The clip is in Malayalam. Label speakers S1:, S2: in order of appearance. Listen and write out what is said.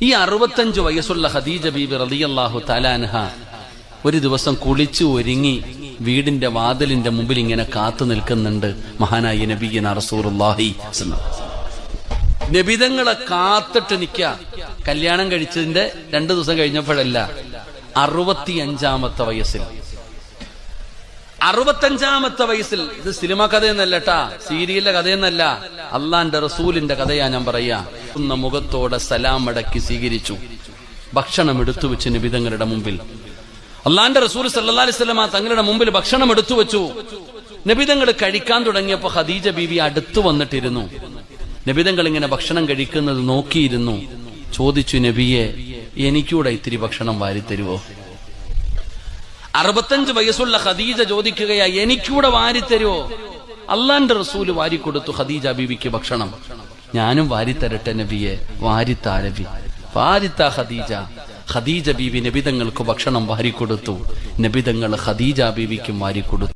S1: ഈ 65 വയസ്സുള്ള ഖദീജ ബീബി റളിയല്ലാഹു തആല അൻഹ ഒരു ദിവസം കുളിച്ചു ഒരുങ്ങി വീടിന്റെ വാതിലിന്റെ മുമ്പിൽ ഇങ്ങനെ കാത്തു നിൽക്കുന്നുണ്ട്. മഹാനായ നബിയ്യന റസൂലുള്ളാഹി സ്വല്ലല്ലാഹു അലൈഹി വസല്ലം നബിതങ്ങളെ കാത്തിട്ട് നിൽക്കുക. കല്യാണം കഴിച്ചതിന്റെ 2 ദിവസം കഴിഞ്ഞപ്പോഴല്ല, 65-ാമത്തെ വയസ്സിൽ. 65-ാമത്തെ വയസ്സിൽ. ഇത് സിനിമ കഥയൊന്നല്ല ട്ടാ, സീരിയലിലെ കഥയൊന്നല്ല, അള്ളാന്റെ റസൂലിന്റെ കഥയാ ഞാൻ പറയാ. മുഖത്തോടെ സലാം അടക്കി സ്വീകരിച്ചു. ഭക്ഷണം എടുത്തു വെച്ച് നബിതങ്ങളുടെ മുമ്പിൽ. അള്ളാന്റെ റസൂൽ സല്ലല്ലാഹു അലൈഹി വസല്ലം തങ്ങളുടെ മുമ്പിൽ ഭക്ഷണം എടുത്തു വെച്ചു. നബിതങ്ങൾ കഴിക്കാൻ തുടങ്ങിയപ്പോ ഖദീജ ബീവി അടുത്തു വന്നിട്ടിരുന്നു. നബിതങ്ങൾ ഇങ്ങനെ ഭക്ഷണം കഴിക്കുന്നത് നോക്കിയിരുന്നു. ചോദിച്ചു, നബിയെ, എനിക്കൂടെ ഇത്തിരി ഭക്ഷണം വാരിത്തരുവോ? 65 വയസ്സുള്ള ഖദീജ ചോദിക്കുകയാ, എനിക്കൂടെ വാരിത്തരുവോ? അള്ളാന്റെ റസൂല് വാരിക്കൊടുത്തു ഖദീജ ബീവിക്ക് ഭക്ഷണം. ഞാനും വാരിത്തരട്ടെ നബിയെ? വാരിത്താ നബി, വാരിത്താ ഖദീജ. ഖദീജ ബീവി നബിതങ്ങൾക്ക് ഭക്ഷണം വാരിക്കൊടുത്തു. നബിതങ്ങൾ ഖദീജ ബീവിക്കും വാരിക്കൊടുത്തു.